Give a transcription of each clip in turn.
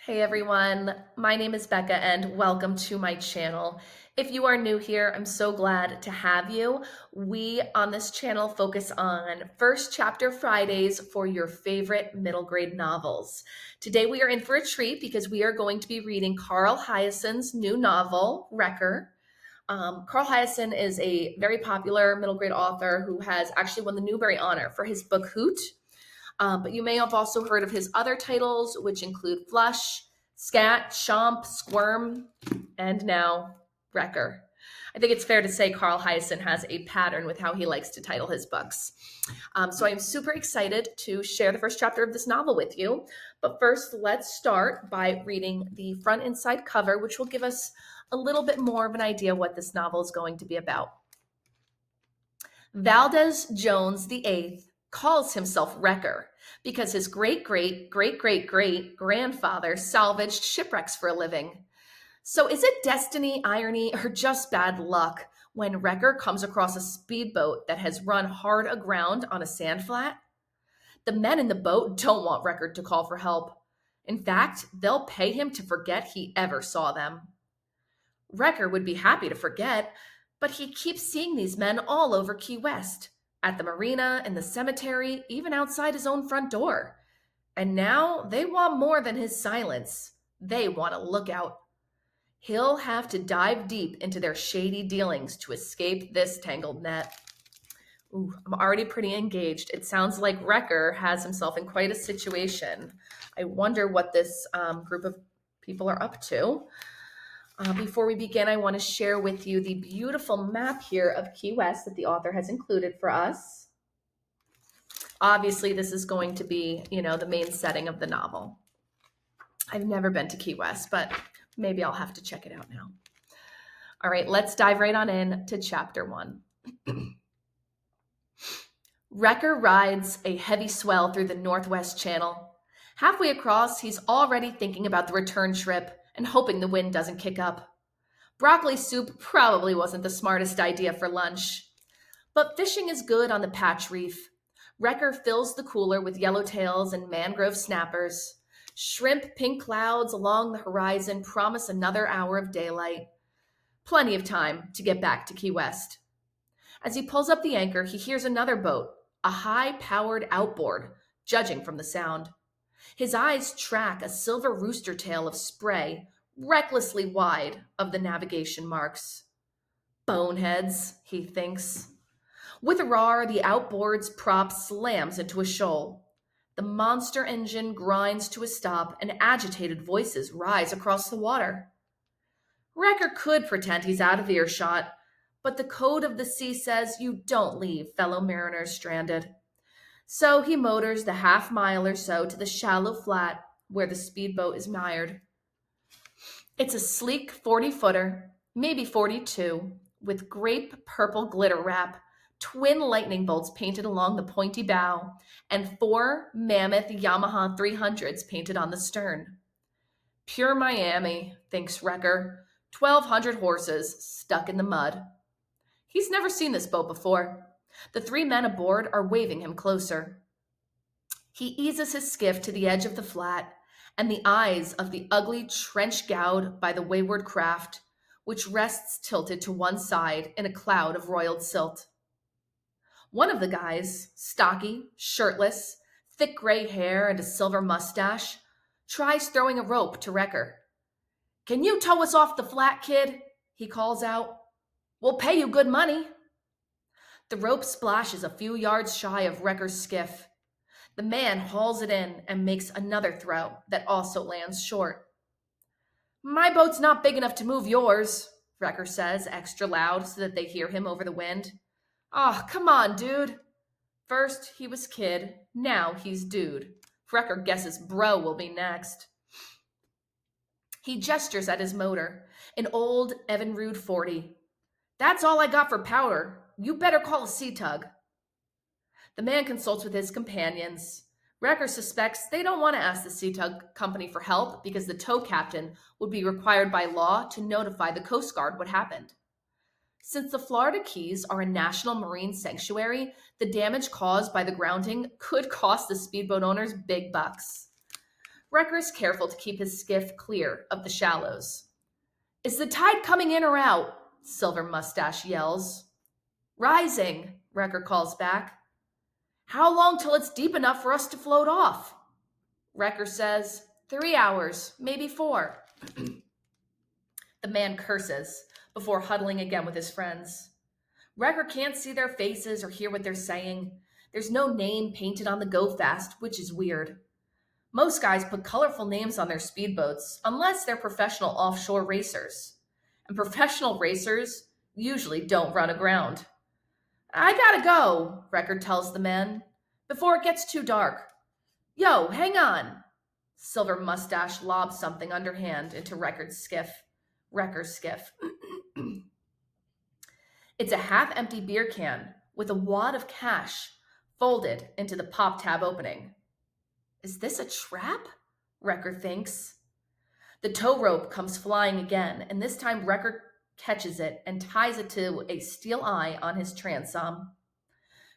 Hey everyone, my name is Becca and welcome to my channel. If you are new here, I'm so glad to have you. We on this channel focus on first chapter Fridays for your favorite middle grade novels. Today we are in for a treat because we are going to be reading Carl Hiaasen's new novel, Wrecker. Carl Hiaasen is a very popular middle grade author who has actually won the Newbery Honor for his book Hoot. But you may have also heard of his other titles, which include Flush, Scat, Chomp, Squirm, and now Wrecker. I think it's fair to say Carl Hiaasen has a pattern with how he likes to title his books. So I'm super excited to share the first chapter of this novel with you. But first, let's start by reading the front and side cover, which will give us a little bit more of an idea what this novel is going to be about. Valdez Jones VIII calls himself Wrecker because his great-great-great-great-great-grandfather salvaged shipwrecks for a living. So is it destiny, irony, or just bad luck when Wrecker comes across a speedboat that has run hard aground on a sand flat? The men in the boat don't want Wrecker to call for help. In fact, they'll pay him to forget he ever saw them. Wrecker would be happy to forget, but he keeps seeing these men all over Key West, at the marina, in the cemetery, even outside his own front door. And now they want more than his silence. They want a lookout. He'll have to dive deep into their shady dealings to escape this tangled net. Ooh, I'm already pretty engaged. It sounds like Wrecker has himself in quite a situation. I wonder what this group of people are up to. Before we begin, I want to share with you the beautiful map here of Key West that the author has included for us. Obviously, this is going to be, the main setting of the novel. I've never been to Key West, but maybe I'll have to check it out now. All right, let's dive right on in to chapter 1. Wrecker rides a heavy swell through the Northwest Channel. Halfway across, he's already thinking about the return trip and hoping the wind doesn't kick up. Broccoli soup probably wasn't the smartest idea for lunch. But fishing is good on the Patch Reef. Wrecker fills the cooler with yellowtails and mangrove snappers. Shrimp pink clouds along the horizon promise another hour of daylight. Plenty of time to get back to Key West. As he pulls up the anchor, he hears another boat, a high-powered outboard, judging from the sound. His eyes track a silver rooster tail of spray, recklessly wide of the navigation marks. Boneheads, he thinks. With a roar, the outboard's prop slams into a shoal. The monster engine grinds to a stop, and agitated voices rise across the water. Wrecker could pretend he's out of earshot, but the code of the sea says you don't leave fellow mariners stranded. So he motors the half-mile or so to the shallow flat where the speedboat is mired. It's a sleek 40-footer, maybe 42, with grape purple glitter wrap, twin lightning bolts painted along the pointy bow, and 4 mammoth Yamaha 300s painted on the stern. Pure Miami, thinks Wrecker, 1,200 horses stuck in the mud. He's never seen this boat before. The 3 men aboard are waving him closer. He eases his skiff to the edge of the flat, and the eyes of the ugly trench gouged by the wayward craft, which rests tilted to one side in a cloud of roiled silt. One of the guys, stocky, shirtless, thick gray hair and a silver mustache, tries throwing a rope to Wrecker. "Can you tow us off the flat, kid?" he calls out. "We'll pay you good money." The rope splashes a few yards shy of Wrecker's skiff. The man hauls it in and makes another throw that also lands short. "My boat's not big enough to move yours," Wrecker says extra loud so that they hear him over the wind. "Oh, come on, dude." First he was kid, now he's dude. Wrecker guesses bro will be next. He gestures at his motor, an old Evinrude 40. "That's all I got for power. You better call a sea tug." The man consults with his companions. Wrecker suspects they don't want to ask the sea tug company for help because the tow captain would be required by law to notify the Coast Guard what happened. Since the Florida Keys are a national marine sanctuary, the damage caused by the grounding could cost the speedboat owners big bucks. Wrecker is careful to keep his skiff clear of the shallows. Is the tide coming in or out? Silver Mustache yells. Rising, Wrecker calls back. How long till it's deep enough for us to float off? Wrecker says, 3 hours, maybe 4. The man curses before huddling again with his friends. Wrecker can't see their faces or hear what they're saying. There's no name painted on the Go Fast, which is weird. Most guys put colorful names on their speedboats, unless they're professional offshore racers. And professional racers usually don't run aground. I gotta go, Wrecker tells the men, before it gets too dark. Yo, hang on. Silver Mustache lobs something underhand into Wrecker's skiff. It's a half-empty beer can with a wad of cash folded into the pop tab opening. Is this a trap? Wrecker thinks. The tow rope comes flying again, and this time Wrecker catches it and ties it to a steel eye on his transom.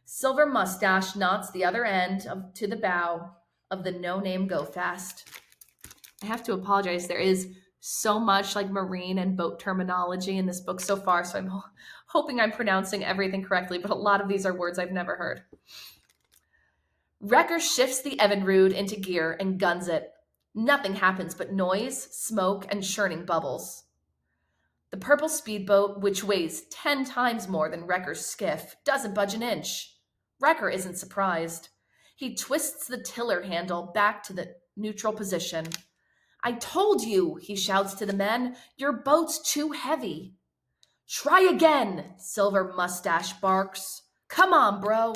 Silver Mustache knots the other end to the bow of the no-name Go Fast. I have to apologize. There is so much like marine and boat terminology in this book so far, so I'm hoping I'm pronouncing everything correctly, but a lot of these are words I've never heard. Wrecker shifts the Evinrude into gear and guns it. Nothing happens but noise, smoke, and churning bubbles. The purple speedboat, which weighs 10 times more than Wrecker's skiff, doesn't budge an inch. Wrecker isn't surprised. He twists the tiller handle back to the neutral position. I told you, he shouts to the men, your boat's too heavy. Try again, Silver Mustache barks. Come on, bro.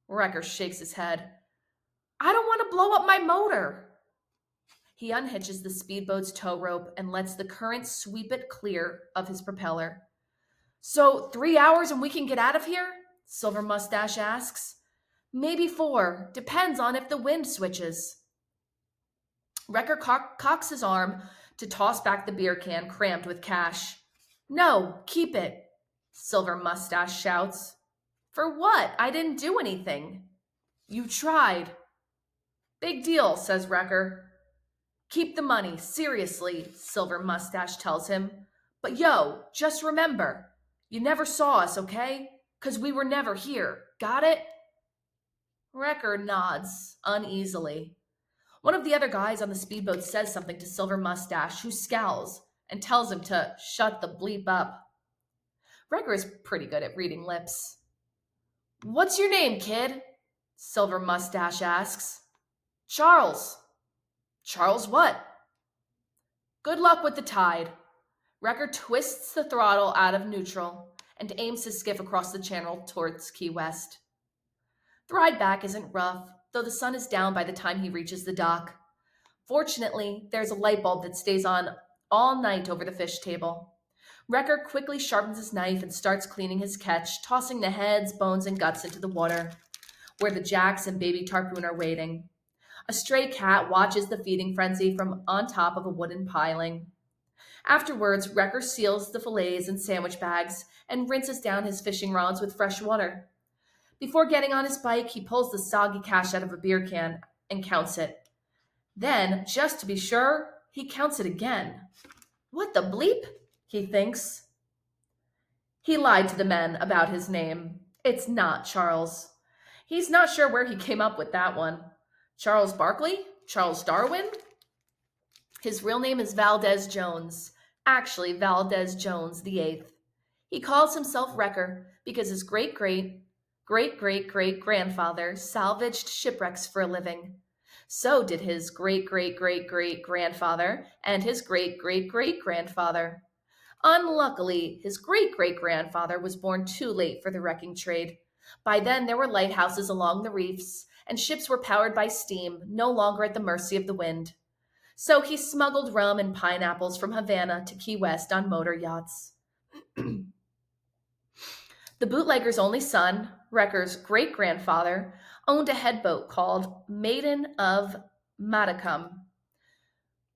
Wrecker shakes his head. I don't want to blow up my motor. He unhitches the speedboat's tow rope and lets the current sweep it clear of his propeller. So 3 hours and we can get out of here? Silver Mustache asks. Maybe 4. Depends on if the wind switches. Wrecker cocks his arm to toss back the beer can crammed with cash. No, keep it, Silver Mustache shouts. For what? I didn't do anything. You tried. Big deal, says Wrecker. Keep the money, seriously, Silver Mustache tells him. But yo, just remember, you never saw us, okay? 'Cause we were never here. Got it? Wrecker nods uneasily. One of the other guys on the speedboat says something to Silver Mustache, who scowls and tells him to shut the bleep up. Wrecker is pretty good at reading lips. What's your name, kid? Silver Mustache asks. Charles. Charles what? Good luck with the tide. Wrecker twists the throttle out of neutral and aims his skiff across the channel towards Key West. The ride back isn't rough, though the sun is down by the time he reaches the dock. Fortunately, there's a light bulb that stays on all night over the fish table. Wrecker quickly sharpens his knife and starts cleaning his catch, tossing the heads, bones, and guts into the water, where the jacks and baby tarpon are waiting. A stray cat watches the feeding frenzy from on top of a wooden piling. Afterwards, Wrecker seals the fillets in sandwich bags and rinses down his fishing rods with fresh water. Before getting on his bike, he pulls the soggy cash out of a beer can and counts it. Then, just to be sure, he counts it again. What the bleep? He thinks. He lied to the men about his name. It's not Charles. He's not sure where he came up with that one. Charles Barkley? Charles Darwin? His real name is Valdez Jones, actually Valdez Jones VIII. He calls himself Wrecker because his great-great-great-great-grandfather salvaged shipwrecks for a living. So did his great-great-great-great-grandfather and his great-great-great-grandfather. Unluckily, his great-great-grandfather was born too late for the wrecking trade. By then, there were lighthouses along the reefs, and ships were powered by steam, no longer at the mercy of the wind. So he smuggled rum and pineapples from Havana to Key West on motor yachts. The bootlegger's only son, Wrecker's great-grandfather, owned a headboat called Maiden of Matacum,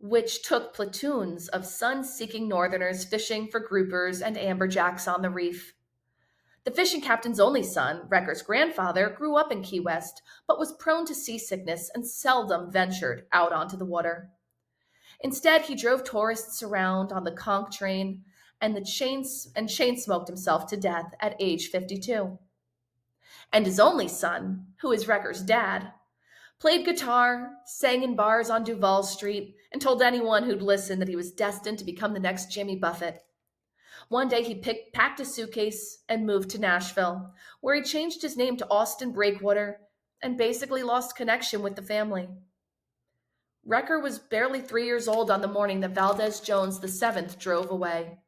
which took platoons of sun seeking northerners fishing for groupers and amberjacks on the reef. The fishing captain's only son, Wrecker's grandfather, grew up in Key West, but was prone to seasickness and seldom ventured out onto the water. Instead, he drove tourists around on the conch train and chain smoked himself to death at age 52. And his only son, who is Wrecker's dad, played guitar, sang in bars on Duval Street, and told anyone who'd listen that he was destined to become the next Jimmy Buffett. One day he packed a suitcase and moved to Nashville, where he changed his name to Austin Breakwater and basically lost connection with the family. Wrecker was barely 3 years old on the morning that Valdez Jones VII drove away.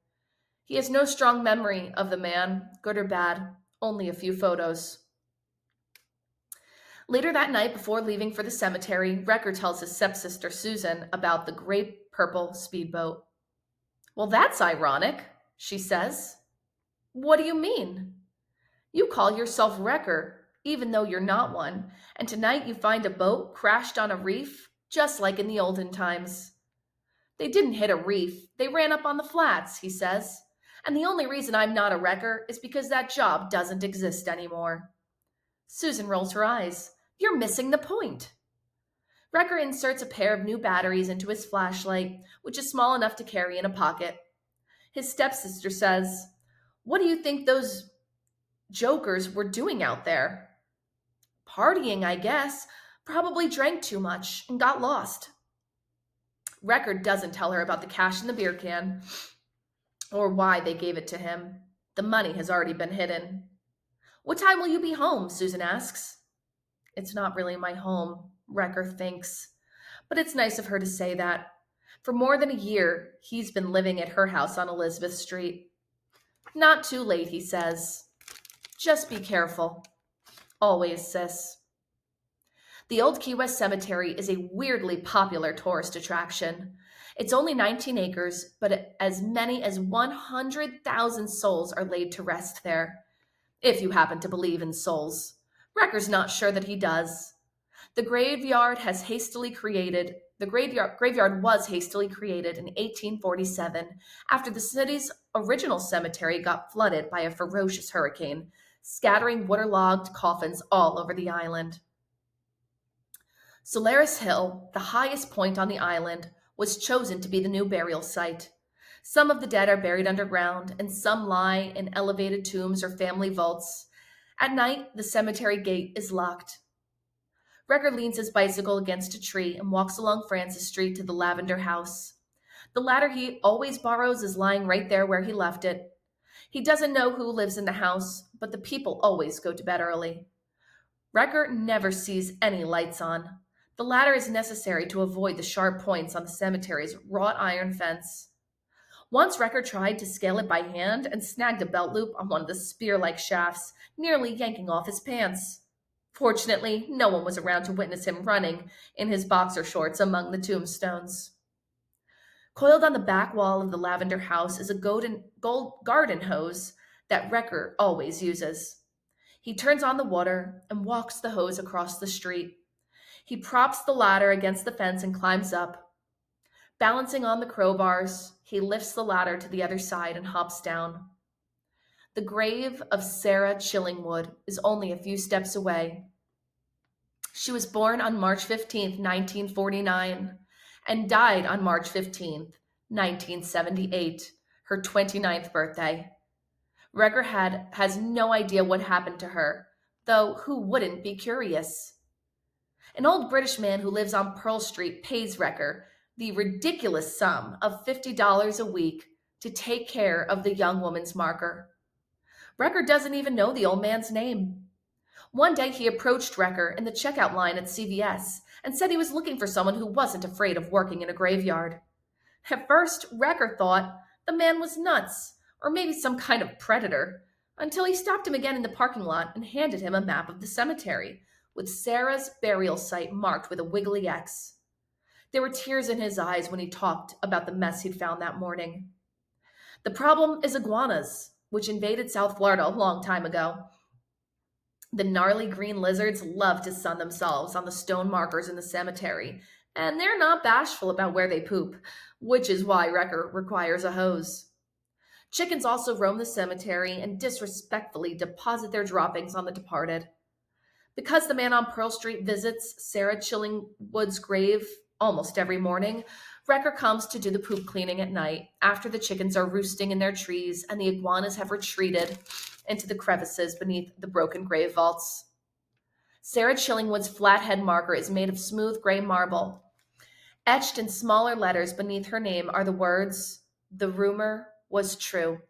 He has no strong memory of the man, good or bad, only a few photos. Later that night, before leaving for the cemetery, Wrecker tells his stepsister Susan about the grape purple speedboat. Well, that's ironic, she says. What do you mean? You call yourself Wrecker, even though you're not one, and tonight you find a boat crashed on a reef, just like in the olden times. They didn't hit a reef, they ran up on the flats, he says. And the only reason I'm not a wrecker is because that job doesn't exist anymore. Susan rolls her eyes. You're missing the point. Wrecker inserts a pair of new batteries into his flashlight, which is small enough to carry in a pocket. His stepsister says, What do you think those jokers were doing out there? Partying, I guess. Probably drank too much and got lost. Wrecker doesn't tell her about the cash in the beer can or why they gave it to him. The money has already been hidden. What time will you be home? Susan asks. It's not really my home, Wrecker thinks. But it's nice of her to say that. For more than a year, he's been living at her house on Elizabeth Street. Not too late, he says. Just be careful. Always, sis. The Old Key West Cemetery is a weirdly popular tourist attraction. It's only 19 acres, but as many as 100,000 souls are laid to rest there. If you happen to believe in souls. Wrecker's not sure that he does. The graveyard was hastily created in 1847 after the city's original cemetery got flooded by a ferocious hurricane, scattering waterlogged coffins all over the island. Solaris Hill, the highest point on the island, was chosen to be the new burial site. Some of the dead are buried underground, and some lie in elevated tombs or family vaults. At night, the cemetery gate is locked. Wrecker leans his bicycle against a tree and walks along Francis Street to the Lavender House. The ladder he always borrows is lying right there where he left it. He doesn't know who lives in the house, but the people always go to bed early. Wrecker never sees any lights on. The ladder is necessary to avoid the sharp points on the cemetery's wrought iron fence. Once Wrecker tried to scale it by hand and snagged a belt loop on one of the spear-like shafts, nearly yanking off his pants. Fortunately, no one was around to witness him running in his boxer shorts among the tombstones. Coiled on the back wall of the Lavender House is a garden hose that Wrecker always uses. He turns on the water and walks the hose across the street. He props the ladder against the fence and climbs up. Balancing on the crowbars, he lifts the ladder to the other side and hops down. The grave of Sarah Chillingwood is only a few steps away. She was born on March 15th, 1949, and died on March 15th, 1978, her 29th birthday. Wrecker has no idea what happened to her, though who wouldn't be curious? An old British man who lives on Pearl Street pays Wrecker the ridiculous sum of $50 a week to take care of the young woman's marker. Wrecker doesn't even know the old man's name. One day he approached Wrecker in the checkout line at CVS and said he was looking for someone who wasn't afraid of working in a graveyard. At first, Wrecker thought the man was nuts, or maybe some kind of predator, until he stopped him again in the parking lot and handed him a map of the cemetery, with Sarah's burial site marked with a wiggly X. There were tears in his eyes when he talked about the mess he'd found that morning. The problem is iguanas, which invaded South Florida a long time ago. The gnarly green lizards love to sun themselves on the stone markers in the cemetery, And they're not bashful about where they poop, which is why Wrecker requires a hose. Chickens also roam the cemetery and disrespectfully deposit their droppings on the departed. Because the man on Pearl Street visits Sarah Chillingwood's grave almost every morning, Wrecker comes to do the poop cleaning at night after the chickens are roosting in their trees and the iguanas have retreated into the crevices beneath the broken grave vaults. Sarah Chillingwood's flathead marker is made of smooth gray marble. Etched in smaller letters beneath her name are the words, "The rumor was true."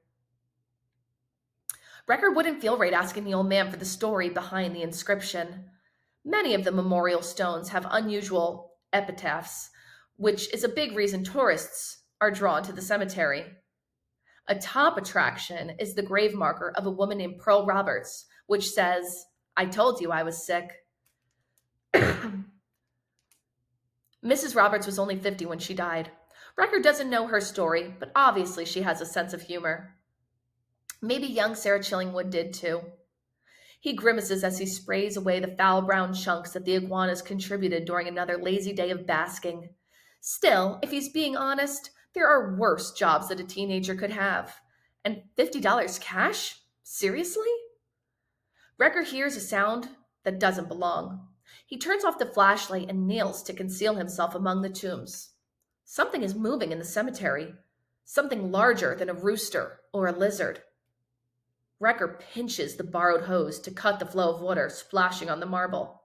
Wrecker wouldn't feel right asking the old man for the story behind the inscription. Many of the memorial stones have unusual epitaphs, which is a big reason tourists are drawn to the cemetery. A top attraction is the grave marker of a woman named Pearl Roberts, which says, "I told you I was sick." Mrs. Roberts was only 50 when she died. Wrecker doesn't know her story, but obviously she has a sense of humor. Maybe young Sarah Chillingwood did too. He grimaces as he sprays away the foul brown chunks that the iguanas contributed during another lazy day of basking. Still, if he's being honest, there are worse jobs that a teenager could have. And $50 cash? Seriously? Wrecker hears a sound that doesn't belong. He turns off the flashlight and kneels to conceal himself among the tombs. Something is moving in the cemetery. Something larger than a rooster or a lizard. Wrecker pinches the borrowed hose to cut the flow of water splashing on the marble.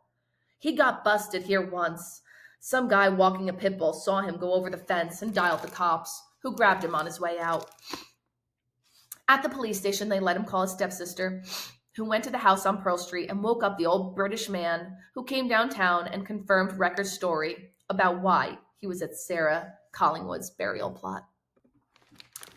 He got busted here once. Some guy walking a pit bull saw him go over the fence and dialed the cops, who grabbed him on his way out. At the police station, they let him call his stepsister, who went to the house on Pearl Street and woke up the old British man who came downtown and confirmed Wrecker's story about why he was at Sarah Collingwood's burial plot.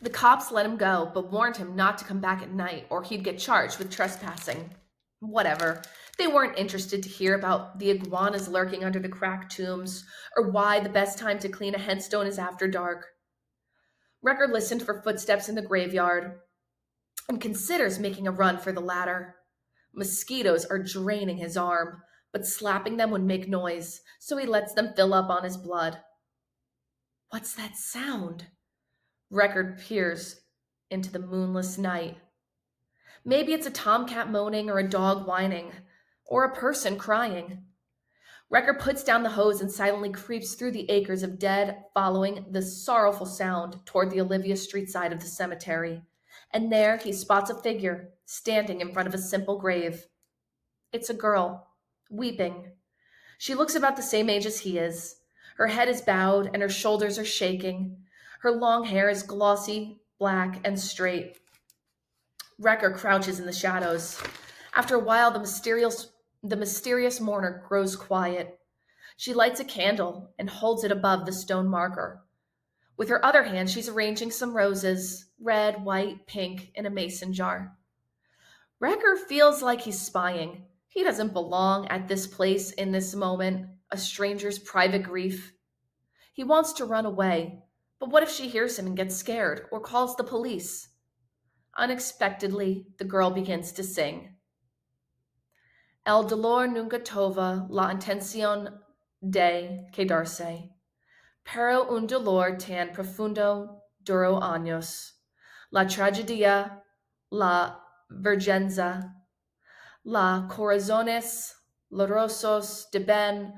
The cops let him go, but warned him not to come back at night or he'd get charged with trespassing. Whatever. They weren't interested to hear about the iguanas lurking under the cracked tombs or why the best time to clean a headstone is after dark. Wrecker listened for footsteps in the graveyard and considers making a run for the ladder. Mosquitoes are draining his arm, but slapping them would make noise, so he lets them fill up on his blood. What's that sound? Wrecker peers into the moonless night. Maybe it's a tomcat moaning or a dog whining or a person crying. Wrecker puts down the hose and silently creeps through the acres of dead, following the sorrowful sound toward the Olivia Street side of the cemetery. And there he spots a figure standing in front of a simple grave. It's a girl, weeping. She looks about the same age as he is. Her head is bowed and her shoulders are shaking. Her long hair is glossy, black, and straight. Wrecker crouches in the shadows. After a while, the mysterious mourner grows quiet. She lights a candle and holds it above the stone marker. With her other hand, she's arranging some roses, red, white, pink, in a mason jar. Wrecker feels like he's spying. He doesn't belong at this place in this moment, a stranger's private grief. He wants to run away, but what if she hears him and gets scared or calls the police? Unexpectedly, the girl begins to sing. El dolor nunca tova la intención de quedarse, pero un dolor tan profundo duró años. La tragedia, la vergüenza, la corazones lorosos deben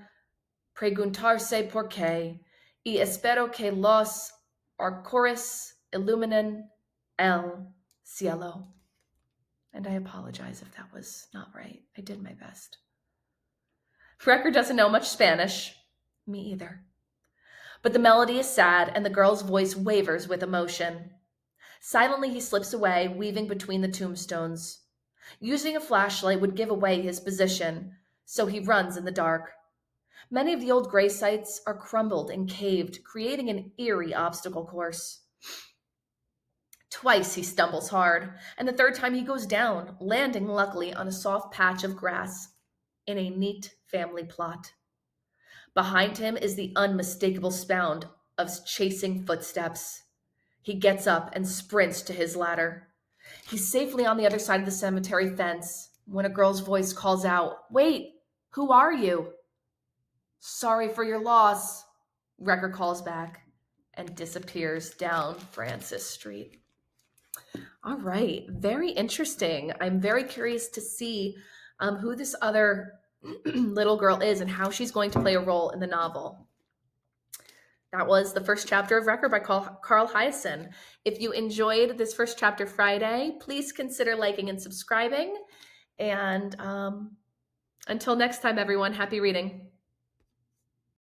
preguntarse por qué, y espero que los arcones iluminen el cielo. And I apologize if that was not right. I did my best. Wrecker doesn't know much Spanish. Me either. But the melody is sad and the girl's voice wavers with emotion. Silently he slips away, weaving between the tombstones. Using a flashlight would give away his position, so he runs in the dark. Many of the old grave sites are crumbled and caved, creating an eerie obstacle course. Twice he stumbles hard, and the third time he goes down, landing luckily on a soft patch of grass in a neat family plot. Behind him is the unmistakable sound of chasing footsteps. He gets up and sprints to his ladder. He's safely on the other side of the cemetery fence when a girl's voice calls out, "Wait, who are you?" "Sorry for your loss," Wrecker calls back and disappears down Francis Street. All right, very interesting. I'm very curious to see who this other little girl is and how she's going to play a role in the novel. That was the first chapter of Wrecker by Carl Hiaasen. If you enjoyed this first chapter Friday, please consider liking and subscribing. And until next time, everyone, happy reading.